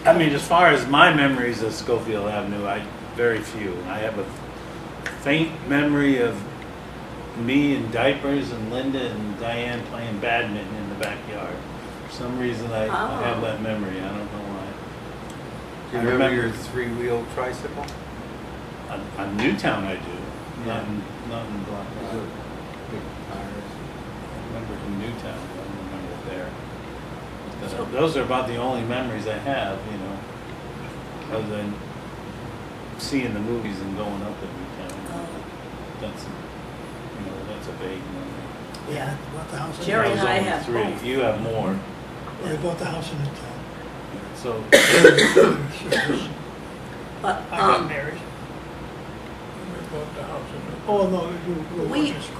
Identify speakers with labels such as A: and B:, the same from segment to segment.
A: I mean, as far as my memories of Schofield Avenue, very few. I have a faint memory of me in diapers and Linda and Diane playing badminton in the backyard. For some reason, I have that memory. I don't know why.
B: Do you remember your three-wheel tricycle?
A: On Newtown, I do.
B: Yeah.
A: Not in Black
B: Was
A: Rock.
B: it big tires?
A: I remember in Newtown. I don't remember it there. But,
C: So-
A: those are about the only memories I have, you know, other than seeing the movies and going up at Newtown. That's, you know, that's a vague memory.
D: Yeah, bought the house in
C: Jerry
A: Those
C: and I
A: only
C: have
A: three.
C: both.
A: You have more.
D: We bought the house in the town.
A: So,
C: But,
D: I got married.
E: We bought the house in
D: Oh, no, you.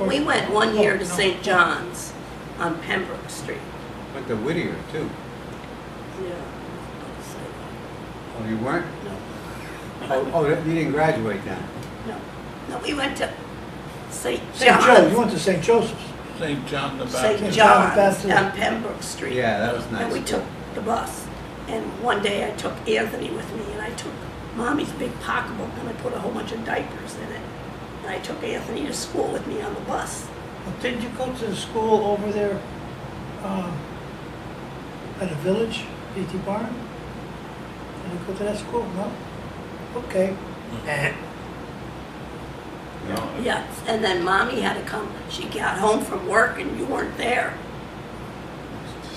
C: we went one year to
D: No,
C: St.
D: no.
C: John's on Pembroke Street.
B: Went to Whittier, too.
C: Yeah.
B: Oh, you weren't?
C: No,
B: Oh, you didn't graduate then?
C: no, no, we went to St.
D: St. Joe, you
C: John's.
D: went to St. Joseph's.
E: St. John the
C: St.
E: Baptist.
D: John
C: John's
D: Baptist.
C: on Pembroke Street.
B: Yeah, that was nice.
C: And we took the bus. And one day I took Anthony with me and I took Mommy's big pocketbook and I put a whole bunch of diapers in it. And I took Anthony to school with me on the bus.
D: Well, didn't you go to the school over there, at the village, P.T. Barnum? Did you go to that school? No? Okay.
A: no,
C: Yeah, and then Mommy had to come. She got home from work and you weren't there.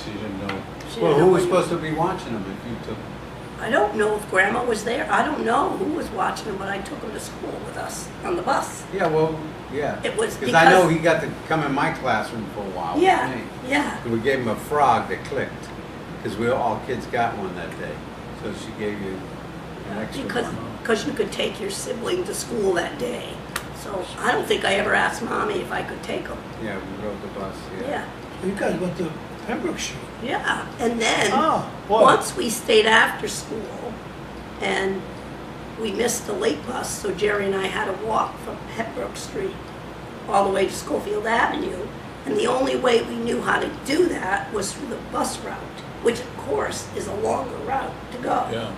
A: she didn't know.
C: She
B: Well,
C: didn't
B: who
C: know
B: was
C: when-
B: supposed to be watching them if you took?
C: I don't know if Grandma was there. I don't know who was watching him, but I took him to school with us on the bus.
B: Yeah, well, yeah.
C: It was
B: Because I know
C: because-
B: he got to come in my classroom for a while.
C: Yeah,
B: with me.
C: yeah.
B: And we gave him a frog that clicked, because we all kids got one that day. So she gave you an extra one.
C: Because you could take your sibling to school that day. So I don't think I ever asked Mommy if I could take him.
B: Yeah, we rode the bus, yeah.
C: Yeah,
D: You guys went to Pembroke Street.
C: yeah. And then,
D: Oh, boy.
C: once we stayed after school and we missed the late bus, so Jerry and I had to walk from Pembroke Street all the way to Schofield Avenue. And the only way we knew how to do that was through the bus route, which of course is a longer route to go.
E: Yeah.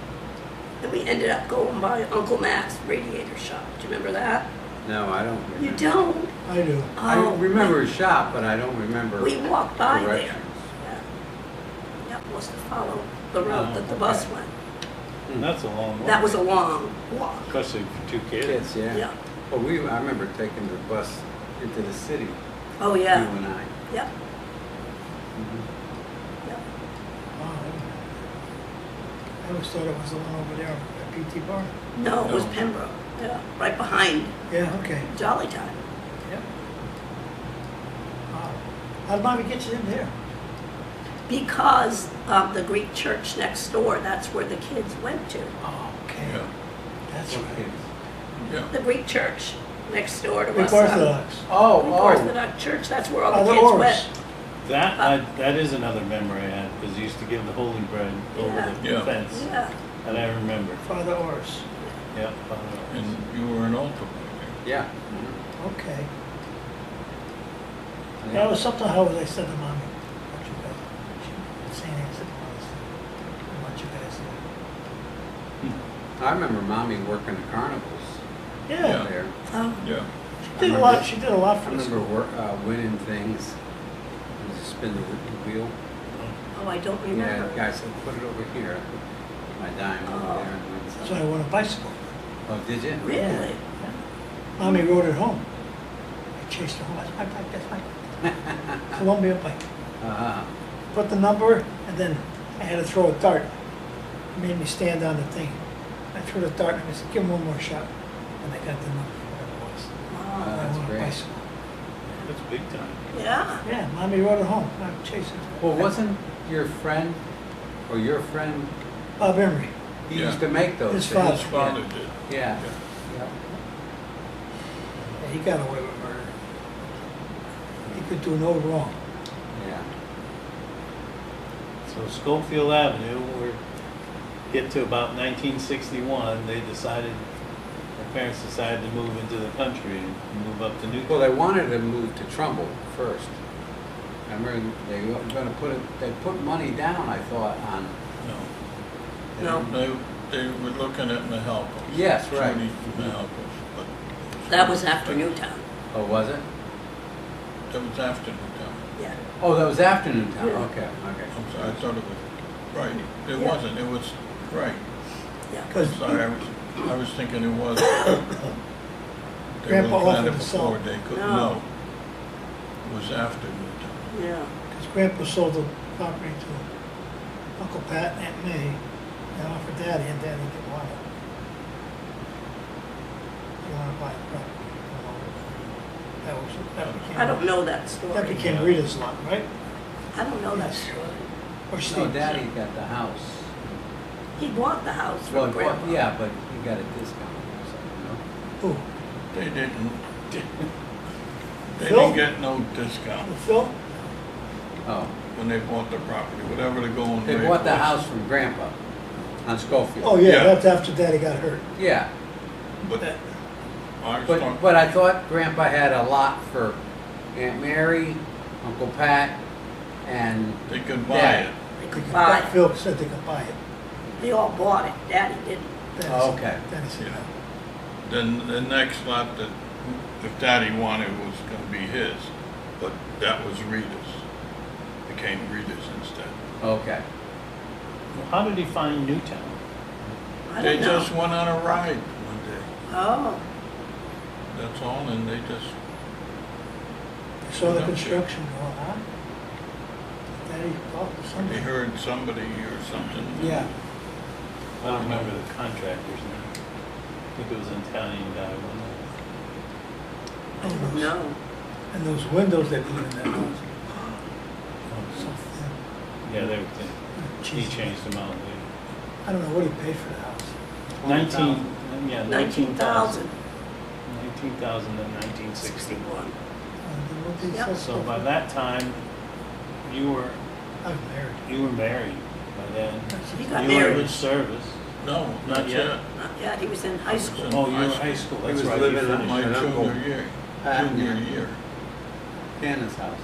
C: And we ended up going by Uncle Matt's radiator shop. Do you remember that?
B: No, I don't remember.
C: You don't?
D: I do.
B: I
C: Oh,
B: remember his shop, but I don't remember
C: We walked by there.
B: directions.
C: Yeah. That was to follow the route that the bus
B: okay.
C: went.
A: And that's a long way.
C: That was a long walk.
A: Especially for two kids.
B: Kids, yeah.
C: Yeah.
B: Well, I remember taking the bus into the city,
C: Oh,
B: you
C: yeah.
B: and I.
C: Yep.
B: Mhm.
C: Yep.
D: Oh, I always thought it was the one over there at P.T. Barnum.
C: No, it was
E: No.
C: Pembroke. Yeah. Right behind
D: Yeah, okay.
C: Jolly Time.
D: Yep. Wow. How did Mommy get you in there?
C: Because of the Greek church next door, that's where the kids went to.
D: Oh, okay.
E: Yeah.
D: That's
B: What
D: right.
B: kids?
E: Yeah.
C: The Greek church next door to
D: Greek
C: us.
D: Orthodox.
B: Oh,
C: Greek
B: oh,
C: Orthodox church, that's where all
D: Oh,
C: the
D: the
C: kids
D: Oars.
C: went.
A: That is another memory I had, because you used to give the holy bread over the
E: Yeah.
A: fence.
C: Yeah.
A: And I remember.
D: Father Orrs.
A: Yep.
E: And you were an altar boy.
B: yeah.
D: Okay. Yeah, it was something how I said to Mommy. What you guys, she saying it was what you guys did.
B: I remember Mommy working the carnivals
D: Yeah.
B: there.
C: Oh,
E: Yeah.
D: She did a lot. She did a lot
B: I
D: for the
B: remember
D: school.
B: winning things. Just spin the wheel.
C: oh, I don't
B: Yeah,
C: remember.
B: the guy said, put it over here. I put my dime over
C: Oh.
B: there. And went
D: That's why I won a bicycle.
B: oh, did you?
C: Really?
D: Mommy rode it home. I chased her home. That's my bike. That's my bike. Columbia bike.
B: Uh-huh.
D: Put the number, and then I had to throw a dart. It made me stand on the thing. I threw the dart, and I said, give him one more shot. And I got the number, whatever it was.
C: Wow.
D: I
B: That's
D: won a
B: great.
D: bicycle.
A: That's big time.
C: Yeah.
D: Yeah, Mommy rode it home. I'm chasing.
B: Well, wasn't your friend, or your friend,
D: Bob Emery.
B: he
E: Yeah.
B: used to make those
D: His
B: things?
D: father.
E: His father did.
B: Yeah.
D: Yeah, he got away with murder. He could do no wrong.
B: Yeah.
A: So Schofield Avenue, we get to about 1961, they decided, my parents decided to move into the country and move up to Newton.
B: Well, they wanted to move to Trumbull first. I remember they were gonna they put money down, I thought, on
A: No.
C: No.
E: They were looking at Mahalco.
B: Yes, right.
E: Judy Mahalco, but.
C: That was after Newtown.
B: Oh, was it?
E: That was after Newtown.
C: Yeah.
B: Oh, that was after Newtown,
C: Yeah.
B: okay.
E: I'm sorry, I thought it was, right, it
C: Yeah.
E: wasn't, it was, right.
C: Yeah.
D: Because
E: Sorry, I was thinking it was. They
D: Grandpa
E: were looking at
D: offered
E: it
D: to sell.
E: before, they couldn't
C: No.
E: know. It was after Newtown.
C: Yeah.
D: Grandpa sold the property to Uncle Pat and Aunt May, and offered Daddy, and Daddy didn't want it. He wanted to buy the property.
C: I don't know that
D: That
C: story.
D: became Rita's lot, right?
C: I don't know that
D: Yes.
C: story.
D: Or
B: No,
D: Steve's.
B: Daddy got the house.
C: He bought the house
B: Well,
C: from Grandpa.
B: yeah, but he got a discount or something,
D: Who?
E: They didn't, they
D: Phil?
E: didn't get no discount
D: Phil?
B: no? Oh,
E: when they bought the property, whatever the going rate
B: they bought the
E: was.
B: house from Grandpa on Schofield.
D: Oh, yeah,
E: Yeah.
D: that's after Daddy got hurt.
B: Yeah,
E: But
D: That-
E: I was talking.
B: but I thought Grandpa had a lot for Aunt Mary, Uncle Pat, and
E: They could buy
B: Dad.
E: it.
C: They
D: They
C: could
D: could
C: buy
D: buy-
C: it.
D: Phil said they could buy it.
C: They all bought it. Daddy didn't.
D: Daddy
B: Oh,
D: said-
B: okay.
D: Daddy said
E: Yeah.
D: no.
E: Then the next lot that, if Daddy wanted, was gonna be his, but that was Rita's. Became Rita's instead.
B: okay.
A: Well, how did he find Newtown?
C: I
E: They
C: don't know.
E: just went on a ride one day,
C: Oh,
E: that's all, and they just,
D: They saw the
E: Yeah.
D: construction going on. Daddy talked to
E: they
D: somebody.
E: heard somebody or something.
B: Yeah.
A: I don't remember the contractor's name. I think it was an Italian guy, wasn't it?
C: I don't know.
D: And those windows that leave in that house. So thin.
A: Yeah, they were thin. He
D: Jeez.
A: changed them out.
D: I don't know what he paid for the house.
A: 19, yeah,
C: 19,000.
A: 19,000 and 1961.
D: What did he
C: Yep.
D: sell
A: So
D: stuff
A: by
D: for?
A: that time, you were
D: I was married.
A: married by then.
C: He got
A: You were
C: married.
A: with service.
E: No,
A: Not
E: not
A: yet.
E: yet.
C: Not yet. He was in high school.
E: In
A: Oh, you were
E: high
A: in high school,
B: He
A: that's
B: was
A: right.
B: living
A: you
B: in
A: finished.
E: My
B: An uncle.
E: junior year,
B: Pat,
E: junior
B: yeah.
E: year.
B: Hannah's house.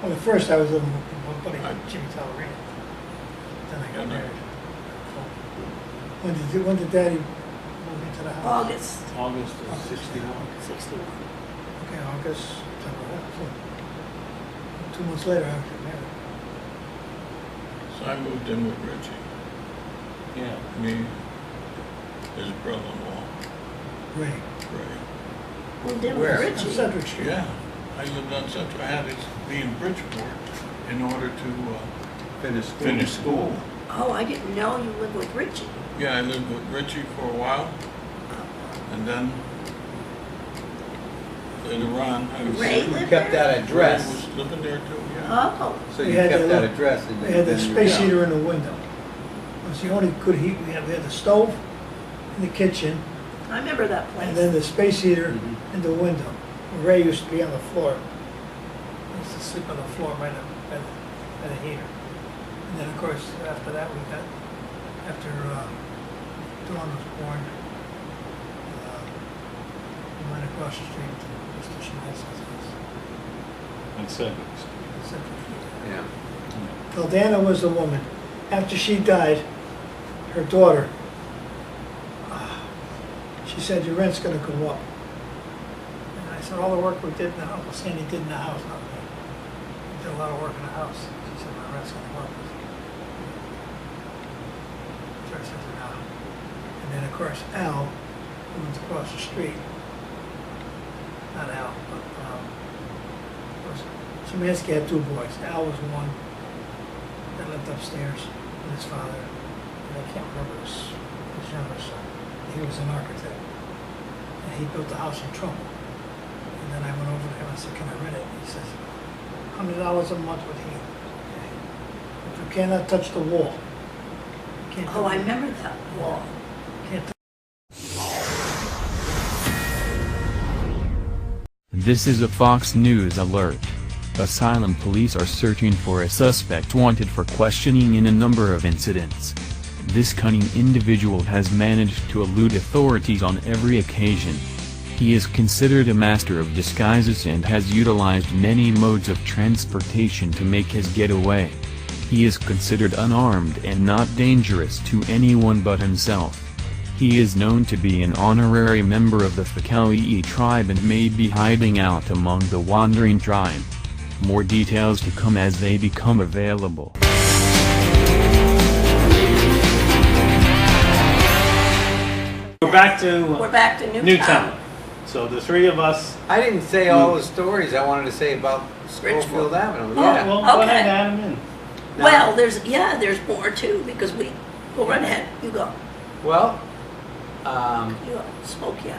D: Well, at first I was living with my buddy Jimmy Talleyrand. Then I got
E: Yeah,
D: married. So, when did Daddy move into the house?
C: August
A: August of 61.
C: 61.
D: Okay, August, September, so 2 months later I got married.
E: So I moved in with Richie,
A: Yeah.
E: me, his brother-in-law,
D: Ray,
E: Ray.
C: Moved in
B: Where?
C: with
D: on
C: Richie.
D: Cedric Street.
E: Yeah, I lived on Central, I had to be in Bridgeport in order to
B: Finished school.
E: finish school.
C: Oh, I didn't know you lived with Richie.
E: Yeah, I lived with Richie for a while, and then later on, I was.
C: Ray
B: You
C: lived
B: kept
C: there?
B: that address,
E: Ray was living there too, yeah.
C: Oh,
B: so
D: We
B: you
D: had
B: kept
D: the
B: that
D: little-
B: address and
D: We had the
B: then you-
D: space
E: Yeah.
D: heater in the window. It was the only good heat we had. We had the stove in the kitchen,
C: I remember that
D: and then
C: place.
D: the space heater
B: Mhm.
D: in the window. Ray used to be on the floor. He used to sleep on the floor by the heater. And then, of course, after that, after Dawn was born, we went across the street to Mr. Schneid's house.
A: And Cedric Street.
D: in Central Street.
B: Yeah.
A: Yeah.
D: Dana was the woman. After she died, her daughter, she said, your rent's gonna go up. And I said, all the work we did, Uncle Sandy did in the house, not me. We did a lot of work in the house. She said, my rent's gonna go up. So I said, no. And then, of course, Al, who was across the street, not Al, but, Szymanski had 2 boys. Al was one that lived upstairs with his father, and I can't remember his younger son. He was an architect, and he built the house in Trumbull. And then I went over to him and said, "Can I rent it?" He says, $100 a month with heat. Okay. But you cannot touch the wall. You can't
C: Oh, I
D: touch-
C: remember that wall.
D: Can't touch.
F: This is a Fox News alert. Asylum police are searching for a suspect wanted for questioning in a number of incidents. This cunning individual has managed to elude authorities on every occasion. He is considered a master of disguises and has utilized many modes of transportation to make his getaway. He is considered unarmed and not dangerous to anyone but himself. He is known to be an honorary member of the Fakali'i tribe and may be hiding out among the wandering tribe. More details to come as they become available.
A: We're back
C: to
A: to
C: Newtown.
A: Newtown. So the three of us.
B: I didn't say all the stories I wanted to say about
C: Richmond.
B: Schofield Avenue.
C: Oh,
B: Yeah.
A: Well, go
C: Okay.
A: ahead, add 'em in.
B: Now-
C: Well, there's more too, because we, go right ahead, you go,
B: Well,
C: you go, smoke yet.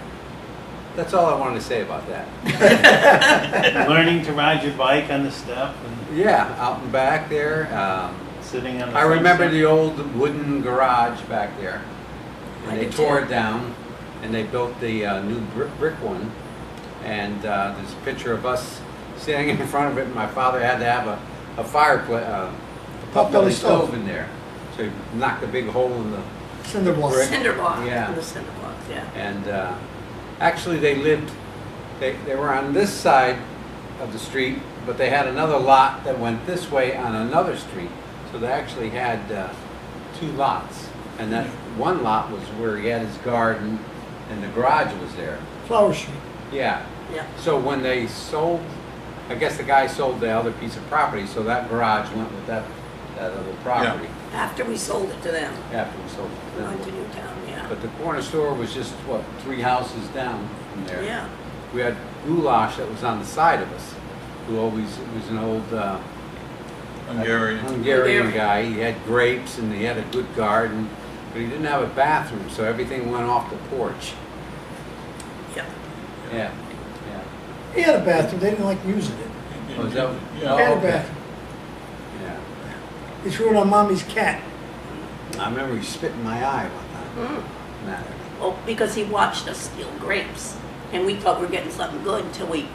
B: that's all I wanted to say about that.
A: Learning to ride your bike on the step and
B: Yeah, out and back there.
A: sitting on the.
B: I
A: front
B: remember
A: step.
B: the old wooden garage back there.
C: I
B: And they
C: do
B: tore
C: too.
B: it down and they built the new brick one. And there's a picture of us standing in front of it, and my father had to have a fireplace, a potbelly stove in there. So he knocked a big hole in the,
D: Cinder block.
B: Brick.
C: Cinder block,
B: Yeah.
C: the cinder blocks, yeah.
B: and actually they lived, they were on this side of the street, but they had another lot that went this way on another street. So they actually had two lots. And that one lot was where he had his garden and the garage was there.
D: Flower Street.
B: Yeah.
C: Yeah.
B: So when they sold, I guess the guy sold the other piece of property, so that garage went with that other property
C: After we sold it to them,
B: after we sold it
C: we
B: to
C: went to
B: them.
C: Newtown, yeah.
B: But the corner store was just, what, 3 houses down from there.
C: Yeah,
B: We had Goulash that was on the side of us, who always, it was an old
E: Hungarian.
B: Hungarian guy. He had grapes and he had a good garden, but he didn't have a bathroom, so everything went off the porch.
C: yeah.
B: Yeah,
D: He had a bathroom, they didn't like using it.
B: Oh, is that-
D: He
E: Yeah,
D: had a
B: okay.
D: bathroom.
B: yeah.
D: He threw it on mommy's cat.
B: I remember he spit in my eye one time.
C: Mm.
B: Nah.
C: Well, because he watched us steal grapes, and we thought we were getting something good until we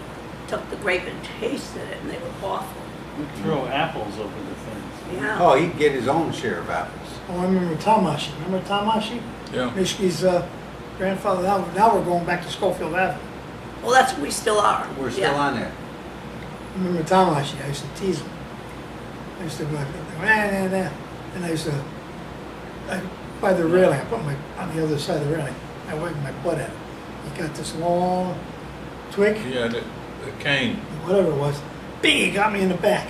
C: took the grape and tasted it, and they were awful.
A: We throw apples over the fence.
C: Yeah.
B: Oh, he'd get his own share of apples.
D: Oh, I remember Tamashi. Remember Tamashi?
E: yeah.
D: Mishki's grandfather. Now we're going back to Schofield Avenue.
C: Well, that's, we still are.
B: We're still
C: Yeah.
B: on there.
D: I remember Tamashi. I used to tease him. I used to go like, nah, nah, nah. And I used to, by the railing, I put my, on the other side of the railing, I waved my butt at him. He got this long twig,
E: He had a cane.
D: whatever it was. Bing, he got me in the back.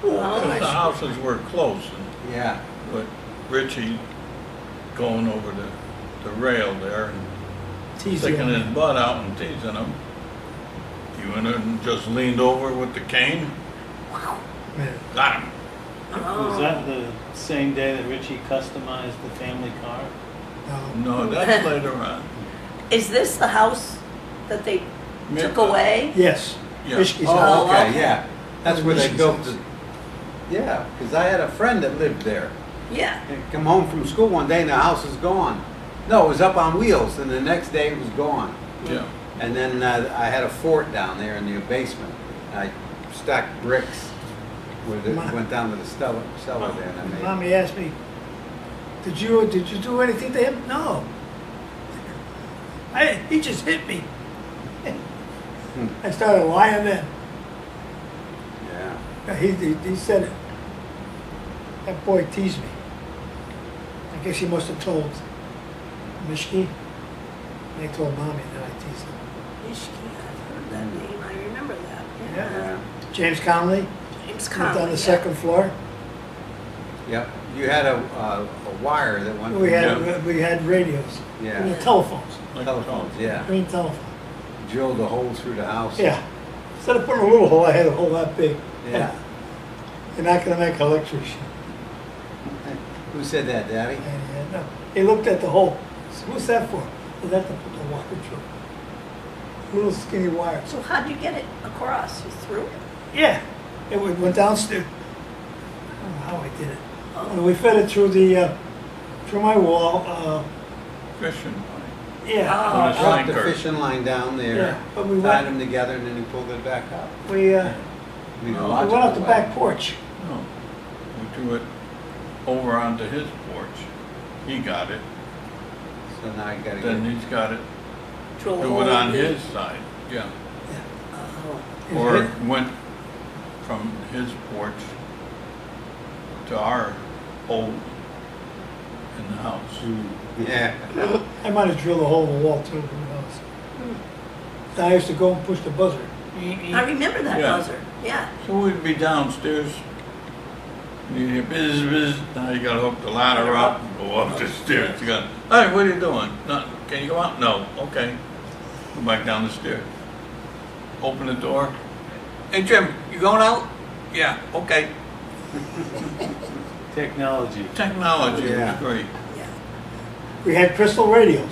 C: Oh,
E: Because the houses were close, and
B: Yeah.
E: but Richie going over the rail there and
D: Teasing
E: sticking his
D: him.
E: butt out and teasing him. You went in and just leaned over with the cane,
D: Man,
E: got him.
A: Was that the same day that Richie customized the family car?
D: no.
E: No, that's later on.
C: Is this the house that they took
E: Yeah.
C: away?
D: Yes.
E: Yeah.
D: Mishki's
B: Oh,
D: house.
B: okay,
C: okay.
B: yeah. That's where they
D: Mishki's
B: built
D: house.
B: the, yeah, because I had a friend that lived there.
C: Yeah.
B: He'd come home from school one day and the house was gone. No, it was up on wheels, and the next day it was gone.
E: Yeah.
B: And then I had a fort down there in the basement. I stacked bricks where it went down to the cellar there, and I made.
D: Mommy asked me, did you do anything to him? No. He just hit me. I started lying then.
B: Yeah.
D: He said it. That boy teased me. I guess he must have told Mishki. They told Mommy that I teased him.
C: Mishki, I've heard that name, I remember that.
B: Yeah.
D: James Conley
C: James
D: lived
C: Conley.
D: on the
C: yeah.
D: second floor.
B: Yep. You had a wire that went.
D: We
B: from-
D: had radios.
B: Yeah.
D: We had telephones.
E: Like
B: Telephones. Yeah.
D: Green telephone.
B: Drilled a hole through the house.
D: Yeah. Instead of putting a little hole, I had a hole that big.
B: Yeah.
D: You're not gonna make an electrician.
B: Who said that, Daddy?
D: And no. He looked at the hole. He said, what's that for? Well, that's to put the wire through. Little skinny wire.
C: So how'd you get it across? You threw it?
D: Yeah. It went downstairs. I don't know how I did it. And
C: Oh,
D: we fed it through through my wall.
E: Fishing.
D: Yeah.
C: Oh.
E: With a
B: Dropped the
E: sinker.
B: fishing line down there,
D: Yeah, but we
B: tied
D: went,
B: them together, and then he pulled it back up.
D: we
B: I mean,
E: No,
B: the
E: we
D: went
B: logical
D: out the
B: way.
D: back porch.
E: No. We threw it over onto his porch. He got it.
B: So now you gotta
E: Then
B: get.
E: he's got it.
C: drill a
E: Do
C: hole
E: it on
C: in the-
E: his side. Yeah.
C: Oh,
D: It
E: Or
D: hit-
E: went from his porch to our hole in the house.
B: Yeah.
D: I might have drilled a hole in the wall too, who knows? I used to go and push the buzzer.
C: I remember that
E: Yeah.
C: buzzer, yeah.
E: So we'd be downstairs, you hear buzz, buzz, now you gotta hook the ladder up and go up the stairs. You gotta, hey, what are you doing? Nothing. Can you go out? No. Okay. Go back down the stairs. Open the door. Hey, Jim, you going out? Yeah, okay.
A: Technology.
E: Technology
B: Yeah.
E: was great.
C: Yeah.
D: We had crystal radios.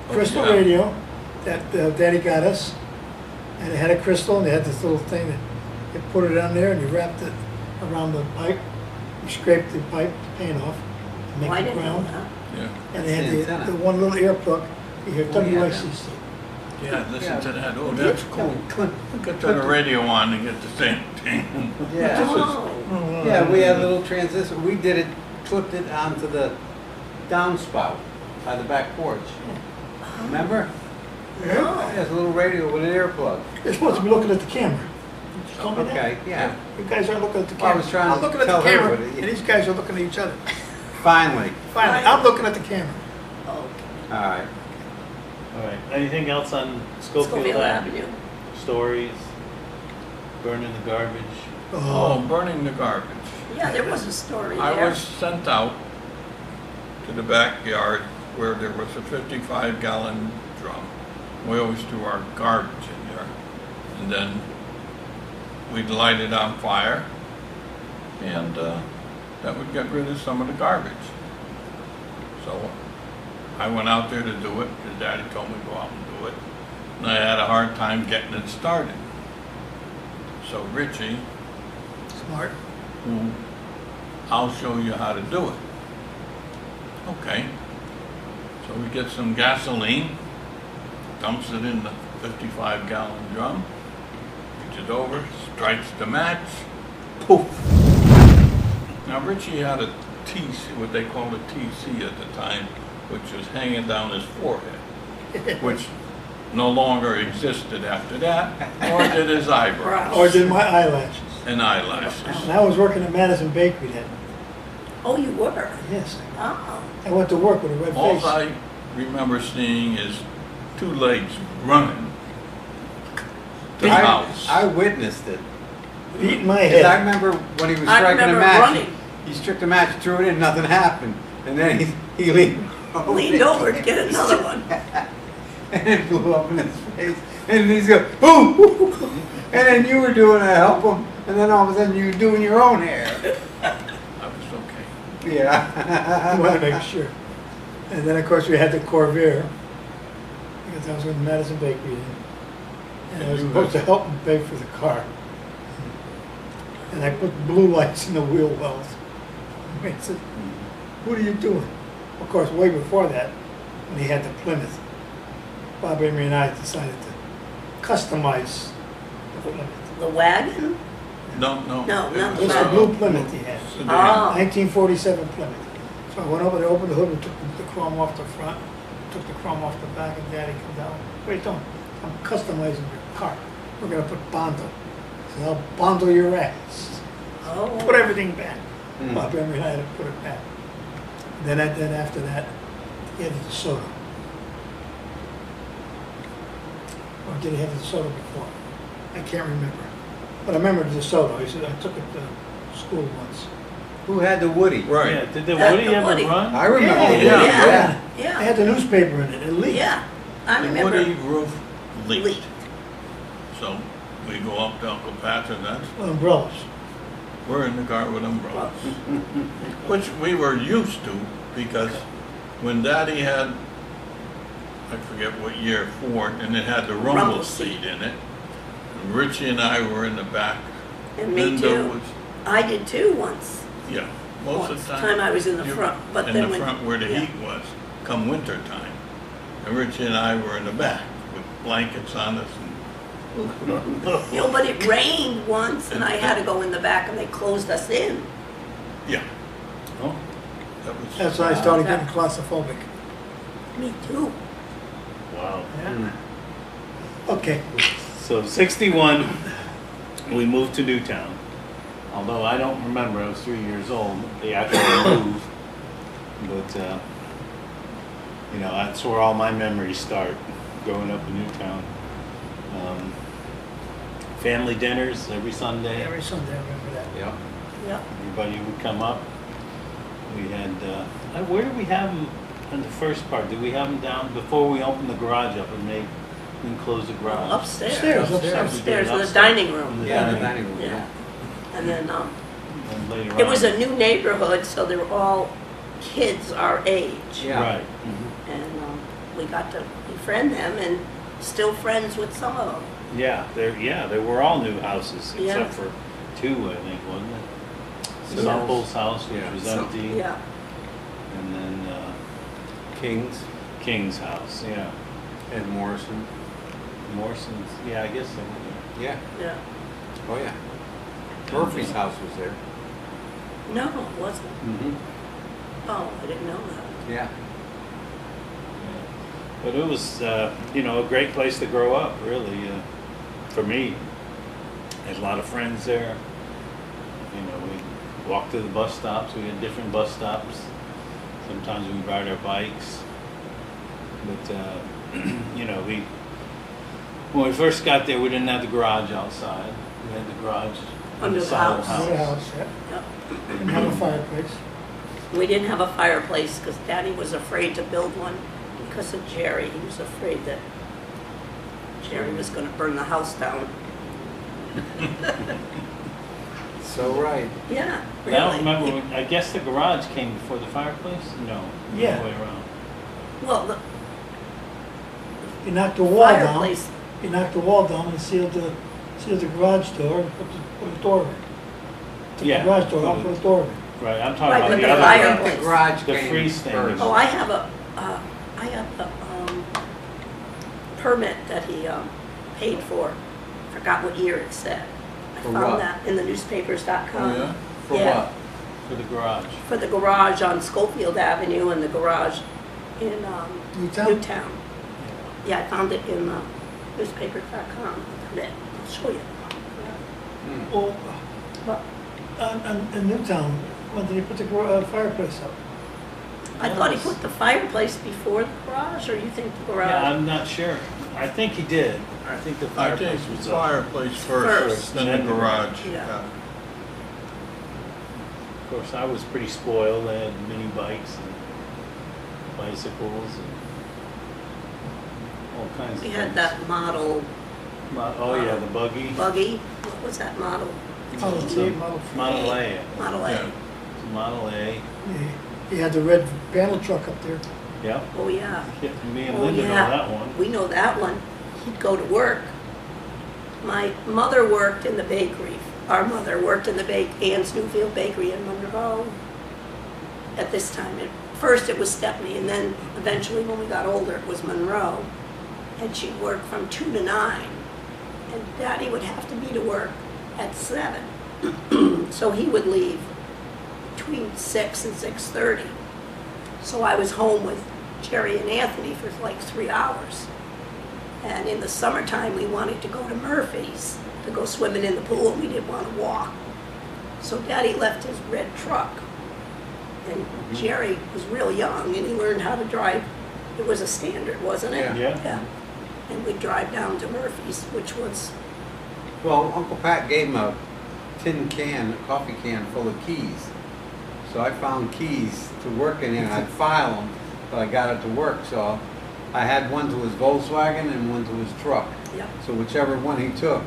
D: Crystal
E: yeah.
D: radio that Daddy got us, and it had a crystal, and they had this little thing that you put it on there, and you wrapped it around the pipe. You scraped the pipe, the paint off, to
C: Oh, I
D: make the
C: didn't know
D: ground.
C: that.
E: Yeah.
D: And they
B: That's the
D: had
B: antenna.
D: the one little ear plug. You hear
B: Oh, yeah,
D: WICC.
E: Yeah, listen
B: Yeah.
E: to that. Oh, that's cool.
B: Click.
E: Get the radio on and get the same thing.
B: Yeah.
C: Oh,
B: Yeah, we had a little transistor. We did it, clipped it onto the downspout by the back porch. Remember?
D: Yeah.
B: There's a little radio with an earplug.
D: You're supposed to be looking at the camera. Did you tell me that?
B: Okay, yeah.
D: You guys aren't looking at the
B: Well, I
D: camera.
B: was trying
D: I'm
B: to
D: looking at
B: tell
D: the camera,
B: everybody.
D: and these guys are looking at each other.
B: Finally.
D: Finally, I'm looking at the camera.
C: okay.
B: All right.
A: All right. Anything else on Schofield
C: Schofield
A: Avenue?
C: Avenue.
A: Stories, burning the garbage.
E: Oh, burning the garbage.
C: Yeah, there was a story there.
E: I was sent out to the backyard where there was a 55-gallon drum. We always threw our garbage in there. And then we'd light it on fire, and that would get rid of some of the garbage. So I went out there to do it, because Daddy told me to go out and do it. And I had a hard time getting it started. So Richie,
D: Smart.
E: who I'll show you how to do it. Okay. So we get some gasoline, dumps it in the 55-gallon drum, reach it over, strikes the match, poof. Now Richie had a TC, what they called a TC at the time, which was hanging down his forehead, which no longer existed after that, nor did his eyebrows
D: Or did my eyelashes.
E: and eyelashes.
D: And I was working at Madison Bakery then.
C: Oh, you were?
D: Yes.
C: Oh.
D: I went to work with a red
E: All
D: face.
E: I remember seeing is two legs running to the house.
B: I witnessed it.
D: Beating my
B: 'Cause I
D: head.
B: remember when he was
C: I
B: striking a
C: remember
B: match.
C: running.
B: He struck the match, threw it in, nothing happened. And then he leaned over.
C: Leaned over to get another one.
B: And it blew up in his face. And he's going, boom! And then you were doing it to help him. And then all of a sudden you were doing your own hair.
E: I was okay.
B: Yeah.
D: I wanted to make sure. And then, of course, we had the Corvair, because I was with Madison Bakery then. And I was supposed to help him pay for the car. And I put blue lights in the wheel wells. I said, what are you doing? Of course, way before that, when he had the Plymouth, Bob Emery and I decided to customize the Plymouth.
C: The wagon?
E: No.
C: No,
E: it
C: not
E: was,
C: the
D: It's the
C: wagon.
D: blue Plymouth he had.
E: sedan.
C: Oh.
D: 1947 Plymouth. So I went over there, opened the hood, and took the chrome off the front, took the chrome off the back, and Daddy come down. Wait, don't. I'm customizing your car. We're gonna put Bondo. So I'll Bondo your ass.
C: Oh.
D: Put everything back.
B: Hmm.
D: Bob Emery and I had to put it back. Then after that, he had the soda. Or did he have the soda before? I can't remember. But I remember the soda. He said, I took it to school once.
B: Who had the Woody?
E: Right.
A: Yeah. Did the
C: That's
A: Woody
C: the
A: ever
C: Woody.
A: run?
B: I remember.
D: Yeah,
B: Woody,
E: yeah.
D: It
C: Yeah,
D: had the newspaper in it. It leaked.
C: yeah. I
E: The
C: remember.
E: Woody roof leaked.
C: Leaked.
E: So we go up to Uncle Pat's, and that's,
D: Umbrellas.
E: we're in the car with umbrellas. Which we were used to, because when Daddy had, I forget what year, Ford, and it had the rumble
C: Rumble
E: seat in it, and Richie and I were in the back.
C: And me
E: Linda
C: too.
E: was,
C: I did too once.
E: yeah, most of
C: Once.
E: the time.
C: Time I was in the
E: you-
C: front, but
E: in
C: then
E: the
C: when-
E: front where the
C: yeah.
E: heat was, come winter time. And Richie and I were in the back with blankets on us and.
C: You know, but it rained once and I had to go in the back and they closed us in.
E: Yeah,
A: Oh,
E: that was.
D: That's when I started getting claustrophobic.
C: Me too.
A: wow.
D: Okay.
A: So 61, we moved to Newtown. Although I don't remember, I was 3 years old, they actually moved. But, you know, that's where all my memories start, growing up in Newtown. Family dinners every Sunday.
D: Every Sunday, I remember that.
B: Yep.
C: Yep.
A: Everybody would come up. We had, where did we have them in the first part? Did we have them down before we opened the garage up and made, and closed the garage?
C: Upstairs.
D: Upstairs.
A: We did
C: Upstairs
A: it
C: in the
A: upstairs.
C: dining room.
A: In the
B: Yeah, the
A: dining
B: dining room,
C: Yeah.
B: yeah.
C: And then,
A: And later
C: it was
A: on-
C: a new neighborhood, so they were all kids our age.
B: Yeah.
A: Right.
C: And we got to befriend them and still friends with some of them.
A: Yeah, they were all new houses,
C: Yeah.
A: except for two, I think, wasn't it?
B: Yeah.
A: Sumpold's house, which
B: Yeah.
A: was
C: So,
A: empty,
C: yeah.
A: and then
B: Kings
A: King's house, yeah.
B: and Morrison.
A: Morrison's, yeah, I guess so.
B: Yeah.
C: Yeah.
B: Oh, yeah. Murphy's house was there.
C: No, it wasn't.
B: Mm-hmm.
C: Oh, I didn't know that.
B: Yeah.
A: But it was, you know, a great place to grow up, really, for me. Had a lot of friends there. You know, we walked to the bus stops. We had different bus stops. Sometimes we'd ride our bikes. But, you know, when we first got there, we didn't have the garage outside. We had the garage
C: Under the
A: inside
C: house.
D: Under the house, yeah.
C: Yep.
D: Didn't have a fireplace.
C: We didn't have a fireplace because Daddy was afraid to build one because of Jerry. He was afraid that Jerry was going to burn the house down.
B: So right.
C: Yeah,
A: I don't
C: really.
A: remember, I guess the garage came before the fireplace? No. the
D: Yeah.
A: other way around.
C: Well, the
D: You knocked the wall down.
C: fireplace,
D: You knocked the wall down and sealed the garage door and put a door in. Took
A: Yeah.
D: the garage door out, put a door in.
A: Right, I'm talking
C: Right,
A: about
C: but
A: the
C: the
A: other
C: fire-
A: garage.
B: I think the garage
A: The
B: came
A: freestanding.
B: first.
C: oh, I have a permit that he paid for. Forgot what year it said. I
B: For
C: found
B: what?
C: that in the newspapers.com.
E: Oh, yeah?
B: For
C: Yeah.
B: what?
A: For the garage.
C: For the garage on Schofield Avenue and the garage in
D: Newtown?
C: Newtown. Yeah, I found it in newspapers.com. Found it. I'll show you.
B: Hmm.
D: Well,
C: But
D: in Newtown, when did he put the fireplace up?
C: I thought he put the fireplace before the garage, or you think the
A: Yeah,
C: garage?
A: I'm not sure. I think he did. I think the
E: I think
A: fireplace was up.
E: fireplace
C: First.
E: first, then the garage.
C: Yeah.
A: Of course, I was pretty spoiled. I had mini bikes and bicycles and all kinds of
C: We
A: things.
C: had that model
A: Oh, yeah, the buggy.
C: buggy. What was that model?
D: Model T, Model
A: Model A.
C: Model A.
E: Yeah.
A: Model A.
D: He had the red panel truck up there.
A: Yep.
C: Oh, yeah.
A: Yeah, me and
C: Oh,
A: Linda know
C: yeah.
A: that one.
C: We know that one. He'd go to work. My mother worked in the bakery. Our mother worked in the Ann's Newfield Bakery in Monroe at this time. At first it was Stepney, and then eventually when we got older it was Monroe. And she'd work from 2 to 9. And Daddy would have to be to work at 7. So he would leave between 6 and 6:30. So I was home with Jerry and Anthony for like 3 hours. And in the summertime, we wanted to go to Murphy's to go swimming in the pool, and we didn't want to walk. So Daddy left his red truck. And Jerry was real young, and he learned how to drive. It was a Standard, wasn't it?
B: Yeah.
A: Yeah.
C: And we'd drive down to Murphy's, which was,
B: Well, Uncle Pat gave him a tin can, a coffee can full of keys. So I found keys to work in there, and I'd file them, but I got it to work, so I had one to his Volkswagen and one to his truck.
C: yeah,
B: So whichever one he took,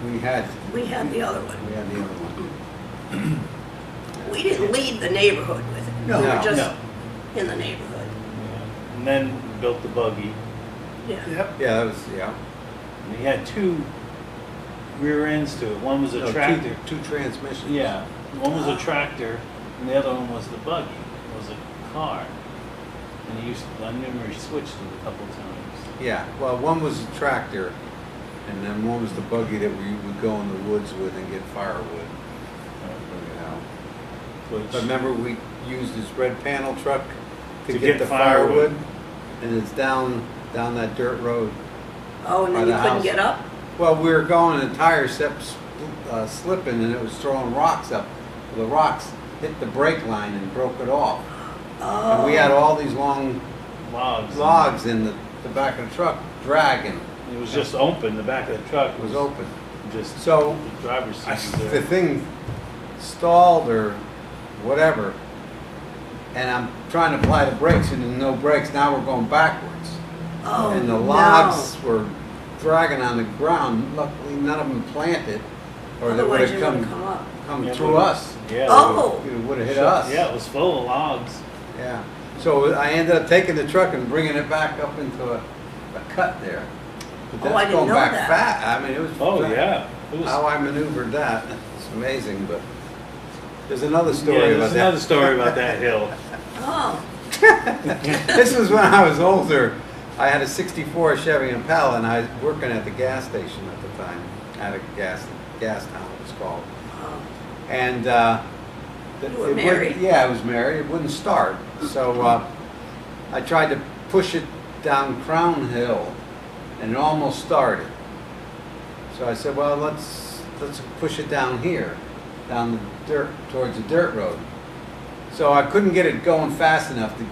B: we had
C: we had the other one.
B: the other one.
C: We didn't leave the neighborhood with it.
D: No.
C: We were
B: No.
C: just
A: No.
C: in the neighborhood.
A: Yeah. And then we built the buggy.
C: Yeah.
D: Yep.
B: Yeah, that was, yeah.
A: And he had two rear ends to it. One was a
B: No,
A: tractor.
B: two transmissions.
A: Yeah. One was a tractor, and the other one was the buggy. It was a car. And he used to, I remember he switched it a couple times.
B: Yeah, well, one was a tractor, and then one was the buggy that we would go in the woods with and get firewood. You know.
A: Which,
B: But remember, we used his red panel truck to
A: To
B: get
A: get
B: the
A: firewood.
B: firewood, and it's down that dirt road.
C: Oh, and
B: By
C: then you
B: the
C: couldn't
B: house.
C: get up?
B: Well, we were going, and the tire slipping and it was throwing rocks up. The rocks hit the brake line and broke it off. And we had all these long logs in the back of the truck dragging.
A: It was just open, the back of the truck
B: It was open.
A: just,
B: So
A: the driver's seat was
B: the
A: there.
B: thing stalled or whatever, and I'm trying to apply the brakes and there's no brakes. Now we're going backwards.
C: Oh,
B: And the
C: no.
B: logs were dragging on the ground. Luckily, none of them planted, or they would
C: Otherwise
B: have
C: you would've come up.
B: come
A: Yeah,
B: through
A: we-
B: us.
A: Yeah.
C: Oh.
B: It would have hit us.
A: Yeah, it was full of logs.
B: Yeah. So I ended up taking the truck and bringing it back up into a cut there. But
C: Oh, I
B: that's
C: didn't
B: going
C: know
B: back
C: that.
B: fast. I mean, it was.
A: Oh, yeah. It was,
B: How I maneuvered that. It's amazing, but there's another
A: yeah,
B: story
A: there's
B: about that.
A: another story about that hill.
C: Oh,
B: This was when I was older. I had a '64 Chevy Impala, and I was working at the gas station at the time. At a gas town, it was called.
C: oh.
B: And
C: You were
B: it wouldn't-
C: married?
B: Yeah, I was married. It wouldn't start. So I tried to push it down Crown Hill, and it almost started. So I said, well, let's push it down here, down the dirt towards the dirt road. So I couldn't get it going fast enough to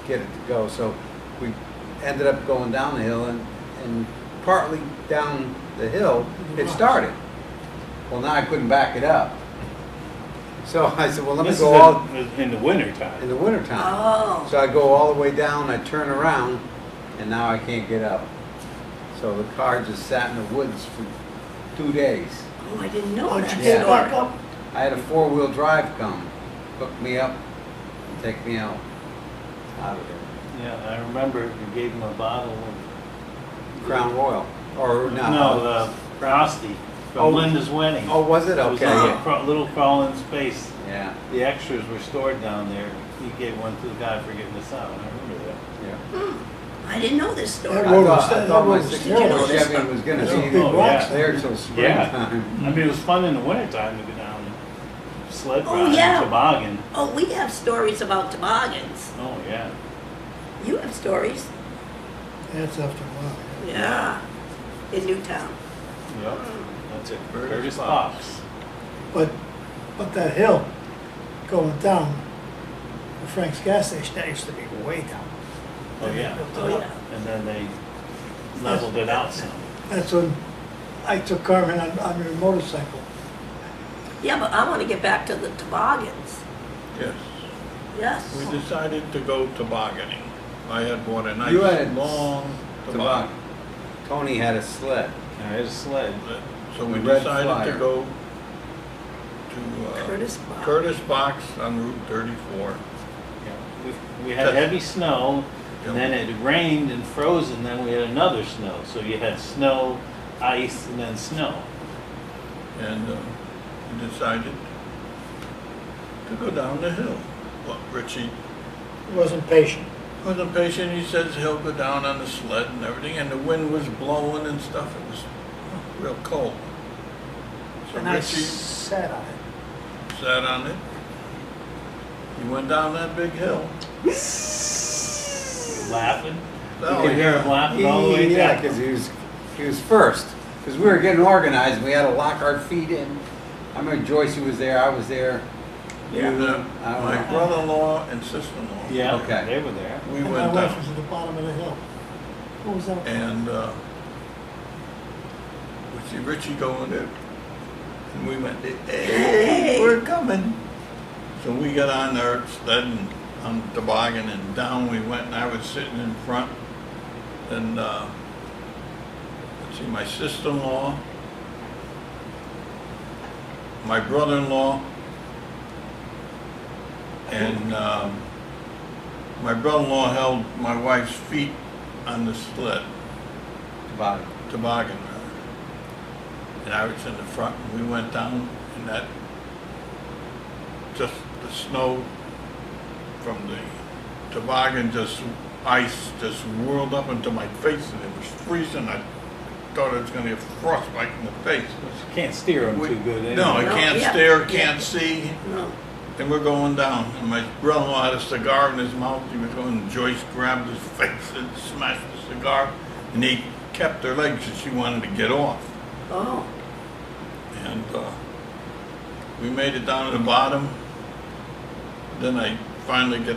B: get it to go. So we ended up going down the hill, and partly down the hill it started. Well, now I couldn't back it up. So I said, well, let me
A: This
B: go
A: is
B: all
A: in the winter time.
B: in the wintertime.
C: Oh.
B: So I go all the way down, I turn around, and now I can't get up. So the car just sat in the woods for 2 days.
C: Oh, I didn't know
D: How'd
C: that
D: you
B: get
D: get back
C: story.
D: up?
B: I had a 4-wheel drive come, hook me up, and take me out of there.
A: Yeah, I remember you gave him a bottle of,
B: Crown Royal, or no?
A: no, Frosty from
B: Oh.
A: Linda's wedding.
B: Oh, was it?
A: It was
B: Okay.
A: like a little crawl-in space.
B: Yeah,
A: The extras were stored down there. He gave one to the guy for getting us out. I remember that.
B: yeah.
C: I didn't know this story.
D: That
B: I
D: road
B: thought,
D: was-
B: I
D: that
B: thought my
D: road was
B: 64
C: terrible.
B: Chevy was gonna
D: There's
B: be
D: big
A: Oh,
D: rocks
A: yeah.
B: there
D: there.
B: till
A: Yeah.
B: springtime.
A: I mean, it was fun in the wintertime to go down and sled
C: Oh,
A: ride
C: yeah.
A: and toboggan.
C: Oh, we have stories about toboggans.
A: Oh, yeah.
C: You have stories?
D: That's after a while.
C: Yeah. In Newtown.
A: Yep. That's it.
E: Curtis
A: Curtis
E: Fox.
A: Fox.
D: But that hill going down, the Frank's gas station, that used to be way down.
A: Oh, yeah.
C: Oh, yeah.
A: And then they leveled it out some.
D: That's when I took Carmen on her motorcycle.
C: Yeah, but I want to get back to the toboggans.
E: Yes.
C: Yes.
E: We decided to go tobogganing. I had bought a nice
B: You had
E: long
B: Toboggan.
E: toboggan.
B: Tony had a sled.
A: I had a sled.
E: So we
B: The Red
E: decided
B: Flyer.
E: to go to
C: Curtis Box.
E: Curtis Box on Route 34.
A: Yeah. We had heavy snow,
E: Yeah.
A: and then it rained and froze, and then we had another snow. So you had snow, ice, and then snow.
E: And we decided to go down the hill. Well, Richie
D: Wasn't patient.
E: wasn't patient. He says he'll go down on the sled and everything, and the wind was blowing and stuff. It was real cold. So
D: And I
E: Richie
D: sat on it.
E: sat on it. He went down that big hill.
A: Laughing.
E: Oh,
A: You could hear him laughing all the way
B: Yeah,
A: down.
B: because he was first. Because we were getting organized, and we had to lock our feet in. I remember Joyce was there, I was there.
A: Yeah.
B: I don't
E: My
B: know.
E: brother-in-law and sister-in-law.
A: Yeah,
B: Okay.
A: they were there.
E: We
D: And my
E: went
D: wife
E: down.
D: was at the bottom of the hill. What was that?
E: And we see Richie going there. And we went, hey, we're coming. So we got on our sled and on the toboggan and down we went, and I was sitting in front. And let's see, my sister-in-law, my brother-in-law, and my brother-in-law held my wife's feet on the sled,
B: Toboggan.
E: toboggan rather. And I was in the front, and we went down, and that, just the snow from the toboggan, just ice just whirled up into my face, and it was freezing. I thought I was gonna get frostbite in the face.
A: You can't steer them too good anyway.
E: No, I
C: No,
E: can't
C: yeah,
E: stare,
C: yeah.
E: can't see.
C: No.
E: And we're going down, and my brother-in-law had a cigar in his mouth. He was going, and Joyce grabbed his face and smashed the cigar, and he kept her legs, and she wanted to get off.
C: Oh.
E: And we made it down to the bottom. Then I finally get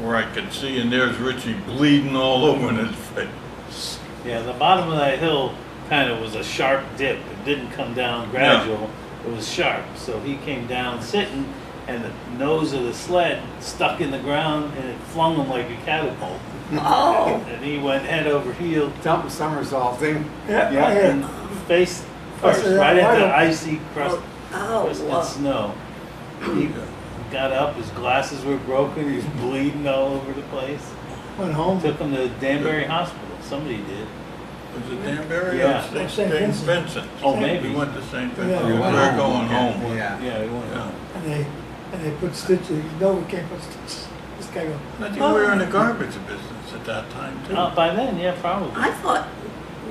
E: where I could see, and there's Richie bleeding all over in his face.
A: Yeah, the bottom of that hill kind of was a sharp dip. It didn't come down gradual. It was sharp. So he came down sitting, and the nose of the sled stuck in the ground, and it flung him like a catapult.
C: Oh,
A: And he went head over heels,
B: Jumping somersaulting.
D: Yeah,
A: yeah, and face first,
D: said,
A: right
D: why
A: into
D: don't-
A: icy crust,
C: oh,
A: crusted
C: whoa.
A: snow. He got up, his glasses were broken, he was bleeding all over the place.
D: Went home.
A: Took him to Danbury Hospital. Somebody did.
E: Was it Danbury
A: Yeah.
E: or
D: St.
E: St.
D: Vincent.
E: Vincent?
A: Oh, maybe.
E: We went to St. Vincent.
D: Yeah.
E: We
D: We
E: were
D: went
E: going home.
B: Yeah.
A: Yeah, he went
E: Yeah.
A: home.
D: And they put stitches, no, we can't put stitches. This guy goes,
E: I think we were in the garbage business at that time too.
A: By then, yeah, probably.
C: I thought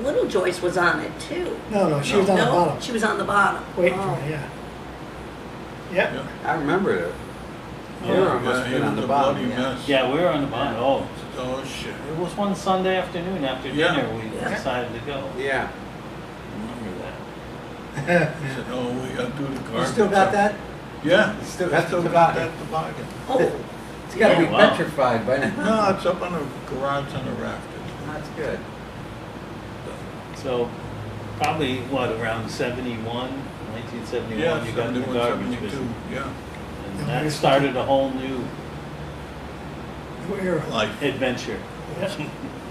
C: Little Joyce was on it too.
D: no, she was on the
C: No,
D: bottom,
C: she was on the bottom.
D: waiting
C: Oh.
D: for me, yeah. Yep,
E: Yeah.
B: I remember it.
A: Oh,
B: Hero must have
E: he
B: been on
E: was
B: the
E: a
B: bottom.
E: bloody
B: Yeah.
E: mess.
A: Yeah, we were on the bottom. Oh,
E: Oh, shit.
A: it was one Sunday afternoon after
E: Yeah.
A: dinner we
C: Yeah.
A: decided to go.
B: Yeah.
A: Remember that?
E: He said, oh, we gotta do the
B: You
E: garbage.
B: still got that?
E: Yeah.
B: You still got the
E: got
B: toboggan?
E: that toboggan.
C: Oh,
B: It's gotta be
A: Oh, wow.
B: petrified by now.
E: No, it's up on the garage on the rafters.
B: That's good.
A: So, probably, what, around 1971,
E: Yeah,
A: you got in the
E: 71,
A: garbage
E: 72,
A: business.
E: yeah.
A: And that started a whole new
D: new era.
E: Life.
A: adventure.
D: Yeah.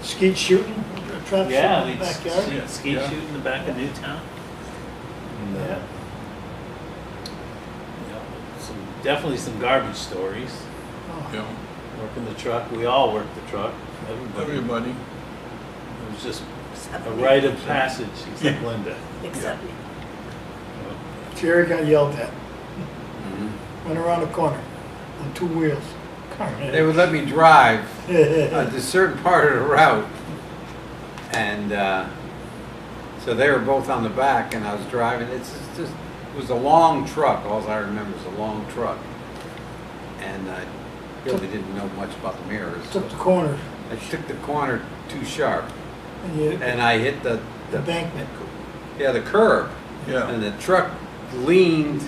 D: Skeet shooting, trap
A: Yeah,
D: shooting in
A: we
D: the backyard.
E: Yeah.
A: ski
E: Yeah.
A: shoot in the back of Newtown. And,
D: Yeah.
A: definitely some garbage stories.
D: Oh,
E: Yeah.
A: Working the truck, we all worked the truck. Everybody.
E: Everybody.
A: It was just
C: except
A: a
C: me.
A: rite of passage, except
E: Yeah.
A: Linda.
C: Except me.
D: Jerry got yelled at,
B: Mhm.
D: went around the corner on two wheels.
B: They would let me drive a certain part of the route. And so they were both on the back and I was driving. It was a long truck. All I remember was a long truck. And I really didn't know much about the mirrors.
D: Took the corner
B: I took the corner too sharp
D: and you,
B: and I hit the
D: embankment.
B: the curb.
E: Yeah.
B: And the truck leaned,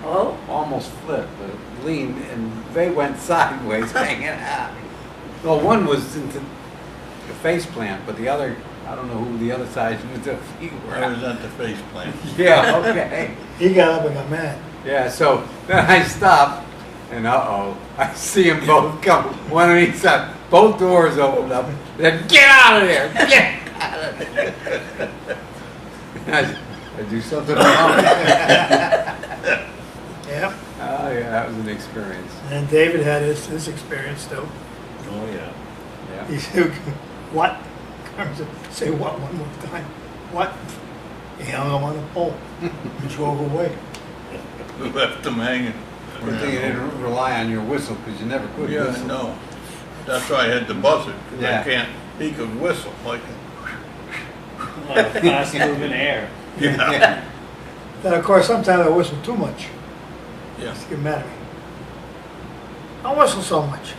C: Oh,
B: almost flipped, but it leaned and they went sideways hanging out. Well, one was into the face plant, but the other, I don't know who the other side was. The feet were.
E: I was at the face plant.
B: Yeah, okay.
D: He got up and got mad.
B: Yeah, so then I stopped, and I see them both come, one on each side. Both doors opened up. Then get out of there! Get out of there! I do something wrong.
D: Yep.
B: Oh yeah, that was an experience.
D: And David had his experience too.
A: Oh, yeah.
B: Yeah.
D: He said, what? Carmen said, say what one more time. What? He hung him on a pole and drove away.
E: We left them hanging.
B: Good thing you didn't rely on your whistle because you never could
E: Yeah, I
B: whistle.
E: know. That's why I had to buzz it, 'cause
B: Yeah.
E: I can't, he could whistle like,
A: A lot of fast moving air.
E: yeah.
D: Then of course sometimes I whistle too much.
E: Yeah.
D: Just get mad at me. I whistle so much.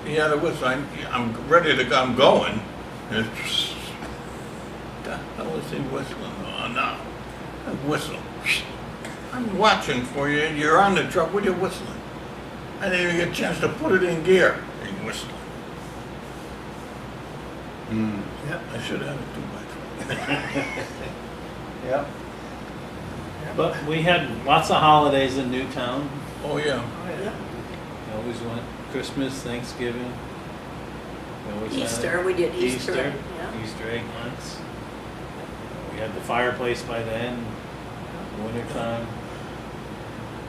E: He had a whistle, I'm ready to go, I'm going. It's, the hell is he whistling? Oh, no. I whistle. I'm watching for you, you're on the truck, what are you whistling? I didn't even get a chance to put it in gear. He's whistling.
B: Mm.
D: Yep.
E: I should have had a 2x4.
B: Yep.
A: But we had lots of holidays in Newtown.
E: Oh, yeah.
C: yeah.
A: We always went Christmas, Thanksgiving. We always had
C: Easter, we did Easter.
A: Easter,
C: Yeah.
A: Easter egg hunts. We had the fireplace by then, wintertime.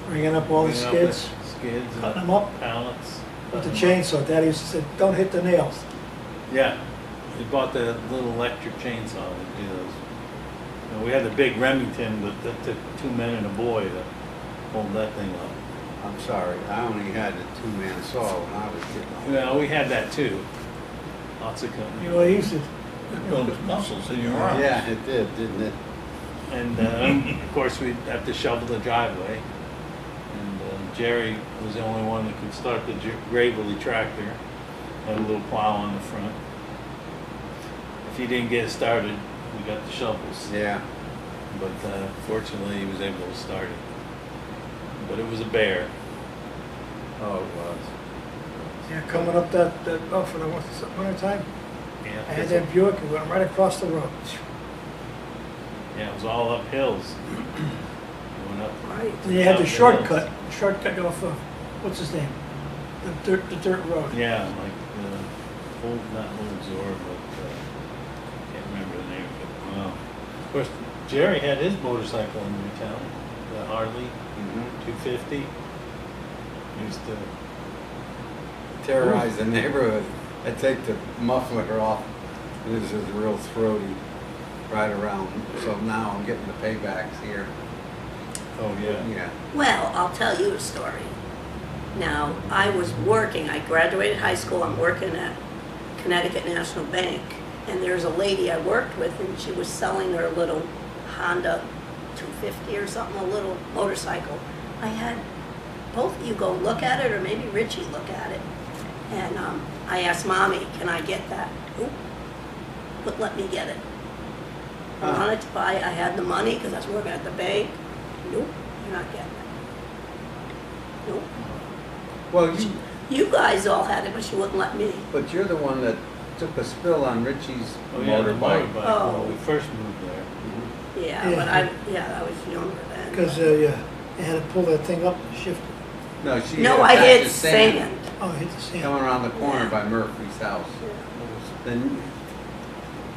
D: Bringing up all the
A: Bringing up the
D: skids
A: Skids
D: Cutting
A: and
D: them up?
A: pallets.
D: with the
A: Cutting 'em up.
D: chainsaw. Daddy used to say, don't hit the nails.
A: Yeah, we bought the little electric chainsaw to do those. You know, we had the big Remington, but that took 2 men and a boy to hold that thing up.
B: I'm sorry, I only had a two-man saw when I was getting
A: Well, we had that too. Lots of
D: You
A: company.
D: know, he used to,
E: It builds muscles in your arms.
B: Yeah, it did, didn't it?
A: And of course, we'd have to shovel the driveway. And Jerry was the only one that could start the Gravely tractor. Had a little plow on the front. If he didn't get it started, we got the shovels.
B: Yeah.
A: but fortunately he was able to start it. But it was a bear.
B: Oh, it was.
D: Yeah, coming up that, oh, for the winter time,
A: Yeah,
D: I had that Buick, and went right across the road.
A: yeah, it was all up hills. Going up.
C: Right.
D: Then you had the
A: Up
D: shortcut off of, what's his name? The dirt road.
A: Yeah, like old, not Old Zor, but can't remember the name of it. Wow. Of course, Jerry had his motorcycle in Newtown, the Harley 250. Used to.
B: Terrorize the neighborhood. I take the muffler off. This is real throaty right around. So now I'm getting the paybacks here.
A: Oh yeah.
B: Yeah.
C: Well, I'll tell you a story. Now, I was working, I graduated high school, I'm working at Connecticut National Bank, and there's a lady I worked with, and she was selling her little Honda 250 or something, a little motorcycle. I had both of you go look at it, or maybe Richie look at it. And I asked Mommy, can I get that? Nope, wouldn't let me get it. I wanted to buy it, I had the money because I was working at the bank. Nope, you're not getting it. Nope.
B: Well,
C: You guys all had it, but she wouldn't let me.
B: but you're the one that took a spill on Richie's
A: Oh yeah, the
B: motorbike.
C: Oh.
A: when we first moved there.
C: Yeah,
D: Yeah.
C: but I was younger then.
D: Because, yeah, they had to pull that thing up and shift it.
B: No, she
C: No,
B: hit
C: I
B: a patch
C: hit
B: of sand
C: sand.
D: Oh, I hit the sand.
B: coming around the corner
C: Yeah.
B: by Murphy's house. Then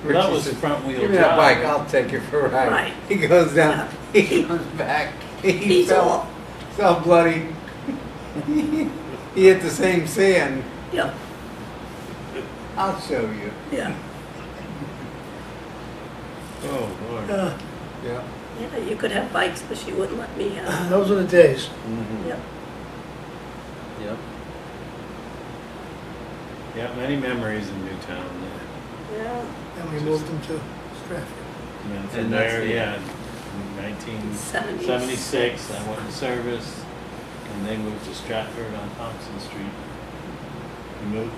A: Well, that
B: Richie
A: was
B: said,
A: front wheel
B: give me that
A: drive.
B: bike, I'll take you for a ride.
C: Right.
B: He goes down,
C: Yeah.
B: he comes back, he
C: He's
B: fell,
C: all,
B: so bloody. He hit the same sand.
C: yeah,
B: I'll show you.
C: yeah.
A: Oh Lord.
B: Yeah.
C: Yeah, you could have bikes, but she wouldn't let me have.
D: Those are the days.
B: Mm-hmm.
C: Yep.
B: Yep.
A: Yeah, many memories in Newtown.
C: Yeah.
D: And we moved them to Stratford.
A: And then from
B: And that's
A: there,
B: the-
A: yeah, in 1976, I went in service, and they moved to Stratford on Thompson Street.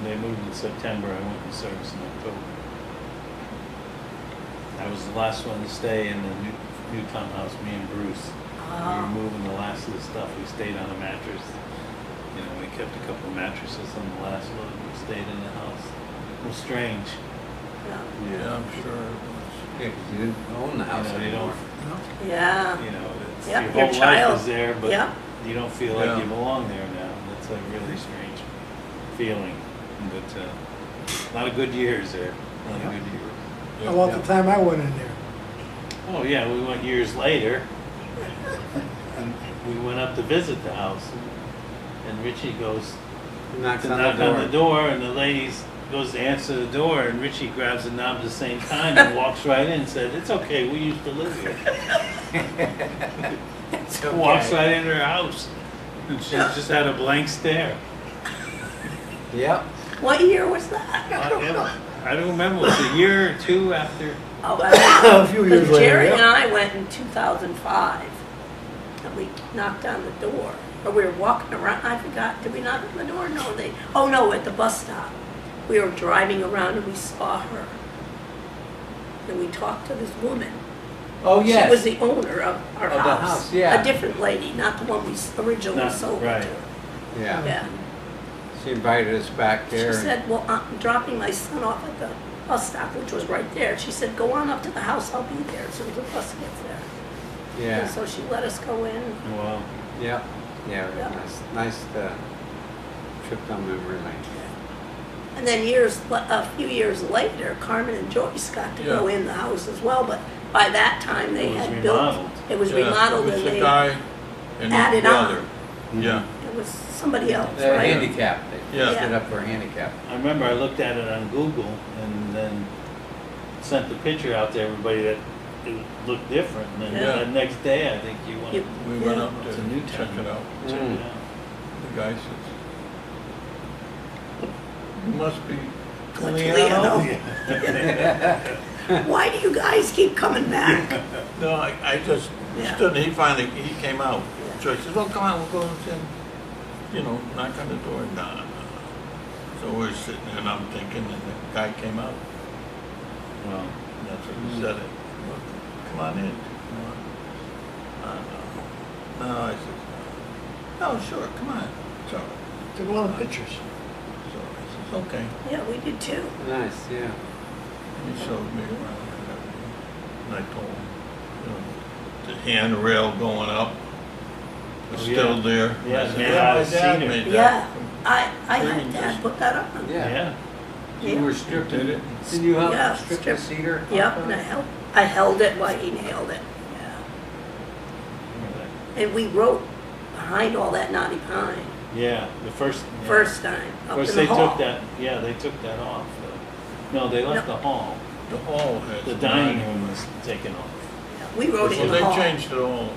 A: They moved in September, I went in service in October. I was the last one to stay in the Newtown house, me and Bruce. We were moving the last of the stuff, we stayed on a mattress. You know, we kept a couple of mattresses on the last load, we stayed in the house. It was strange.
C: Yeah.
E: Yeah, I'm sure it was.
B: Yeah, 'cause you didn't own the house
A: You know, you
B: anymore.
C: Yeah.
A: You know, it's,
C: Yeah,
A: your
C: your
A: whole
C: child-
A: life is there, but
C: yeah.
A: you don't feel like
E: Yeah.
A: you belong there now. That's a really strange feeling. But a lot of good years there. A lot of good years.
D: How about the time I went in there?
A: Oh yeah, we went years later. And we went up to visit the house, and Richie goes
B: Knocks
A: to
B: on
A: knock
B: the
A: on
B: door.
A: the door, and the lady goes to answer the door, and Richie grabs the knob at the same time and walks right in and said, "It's okay, we used to live here."
B: It's okay.
A: Walks right into her house, and she just had a blank stare.
B: Yep.
C: What year was that?
A: I don't remember, it was a year or two after.
C: Oh, I
D: A few years later,
C: Jerry
D: yeah.
C: and I went in 2005, and we knocked on the door. Or we were walking around, I forgot, did we knock on the door? No, no, at the bus stop. We were driving around and we saw her. And we talked to this woman.
B: Oh, yes.
C: She was the owner of our
B: Of the
C: house.
B: house, yeah.
C: A different lady, not the one we originally
A: Not-
C: sold
A: right.
C: to.
B: Yeah.
C: Yeah.
B: She invited us back
C: She
B: there. and-
C: said, well, I'm dropping my son off at the bus stop, which was right there. She said, go on up to the house, I'll be there as soon as the bus gets there.
B: Yeah.
C: And so she let us go in.
A: Well,
B: Yep. Yeah, it was
C: Yeah.
B: nice trip down memory lane.
C: And then a few years later, Carmen and Joyce got to go
E: Yeah.
C: in the house as well, but by that time they
A: It was
C: had built.
A: remodeled.
C: It was
E: Yeah,
C: remodeled
E: it was
C: and
E: the
C: they,
E: guy and his
C: added on.
E: brother. Yeah,
C: it was somebody else,
B: They're
C: right?
B: handicapped. They
E: Yeah.
B: fixed it up for handicap.
A: I remember I looked at it on Google and then sent the picture out to everybody that it looked different. And then
E: Yeah.
A: the next day, I think you went
C: You-
A: to
E: we went
C: Yeah.
E: up to
A: It's a new
E: check
A: town.
E: it out.
A: check
B: Mm.
A: it out.
E: The guy says, "You must be
C: Giuliano."
E: Giuliano."
C: Why do you guys keep coming back?
E: No, I just
C: Yeah.
E: stood, and he came out.
C: Yeah.
E: So I said, well, come on, we'll go and see him, knock on the door. Nah. So we're sitting there, and I'm thinking, and the guy came out.
A: Well,
E: And that's what he said. Well, come on in. No, I said, no, sure, come on. So,
D: Took a lot of pictures.
E: I says, okay.
C: Yeah, we did too.
B: Nice, yeah.
E: He showed me around and everything. And I told him, you know, the handrail going up was
A: Oh,
E: still
A: yeah.
E: there.
A: Yeah,
E: I said,
A: made
E: "Yeah,
A: out
E: my
A: of
E: dad
A: cedar."
E: made that
C: Yeah,
E: from
C: I
E: Green
C: had Dad
E: just-
C: put that on.
B: Yeah.
A: Yeah.
B: You were stripped
E: Did
B: it.
E: it?
B: Didn't you help
C: Yeah,
B: strip the
C: strip.
B: cedar?
C: Yep, and I held it while he nailed it. Yeah. And we wrote behind all that knotty pine,
A: Yeah, the first. Yeah.
C: first time,
A: Of
C: up
A: course,
C: in
A: they
C: the hall.
A: took that, yeah, they took that off. No, they left
C: No.
A: the hall.
E: The hall has.
A: The dining room was taken off.
C: Yeah, we wrote it
E: Well,
C: in the
E: they
C: hall.
E: changed it all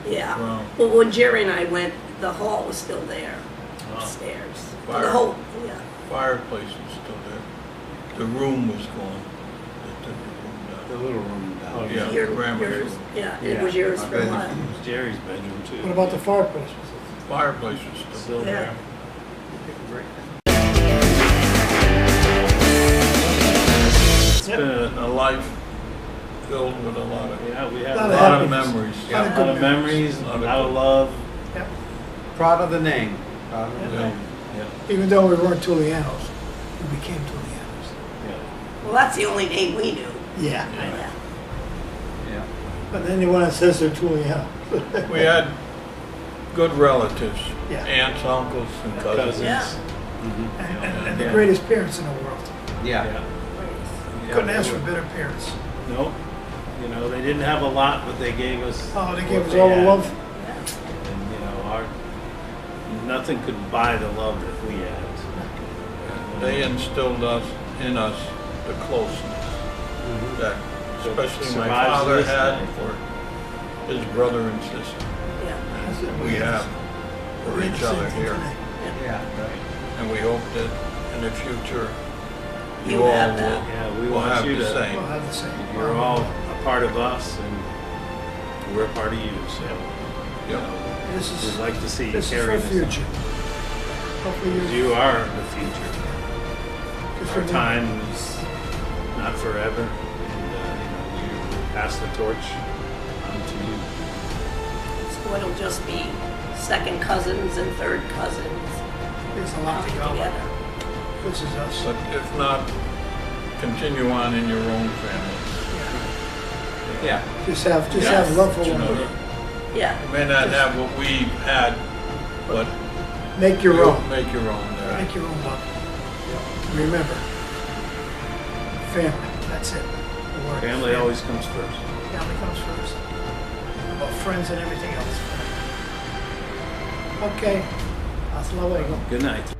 C: Yeah.
E: around.
C: Well, when Jerry and I went, the hall was still there,
A: Oh.
C: upstairs.
E: Fire.
C: The whole, yeah.
E: Fireplace was still there. The room was gone. They took the room
B: The
E: down.
B: little room down.
A: Oh,
E: Yeah,
C: Your-
E: grandma's
C: yours,
E: room.
C: yeah,
B: Yeah.
C: it was yours
B: I
C: for a
B: bet.
C: while.
A: It was Jerry's bedroom too.
D: What about the fireplace?
E: Fireplace was still
A: Still
C: Yeah.
A: there. It's been
E: a life filled with a lot of,
A: yeah, we
D: Lot
A: have
E: a
A: a
D: of
E: lot of
D: happiness.
E: memories.
D: Yeah.
A: lot of memories, a lot of love.
D: Yep.
B: Proud of the name. Proud of the
E: Yeah.
B: name.
A: Yeah,
D: Even though we weren't Tulianos, we became Tulianos.
A: yeah.
C: Well, that's the only name we knew.
D: Yeah.
C: Yeah.
B: Yeah.
D: But anyone that says they're Tulianos.
E: We had good relatives,
D: Yeah.
E: aunts, uncles, and cousins.
A: Cousins.
C: Yeah.
D: And the
A: Yeah.
D: greatest parents in the world.
B: Yeah.
A: Yeah.
D: Couldn't ask for better parents.
A: Nope. You know, they didn't have a lot, but they gave us.
D: Oh, they
A: what
D: gave us all the
A: had.
D: love.
A: And, you know, nothing could buy the love that we had.
E: They instilled in us the closeness that especially my
A: Survives
E: father
A: this
E: had
A: day.
E: for his brother and sister.
C: Yeah.
E: And we have for each other here.
B: Yeah, right.
E: And we hope that in the future,
C: You
E: you all
C: have
E: will,
C: that.
A: Yeah, we
E: will
A: want
E: have
A: you
E: the
A: to.
D: We'll
E: same.
D: have the same.
A: You're all a part of us, and we're a part of you. So, you
E: Yep.
A: know,
D: This is,
A: we'd like to see you
D: this is
A: carry
D: for
A: this
D: the
A: on.
D: future. Hopefully
A: Because
D: you.
A: you are the future.
D: Just
A: Our
D: remember,
A: time is not forever, and you know, you pass the torch on to you.
C: So it'll just be second cousins and third cousins
D: There's a lot to
C: coming
D: go.
C: together.
D: This is us.
E: But if not, continue on in your own family.
B: Yeah.
D: Just have
C: Yes.
D: love for
E: You
D: one
E: know,
D: another.
C: Yeah.
E: you may not have what we had, but
D: Make your
E: you'll
D: own.
E: make your own there.
D: Make your own love. Remember, family. That's it. The word
A: Family always comes first.
D: Family comes first. About friends and everything else. Okay. Hasta luego.
A: Good night.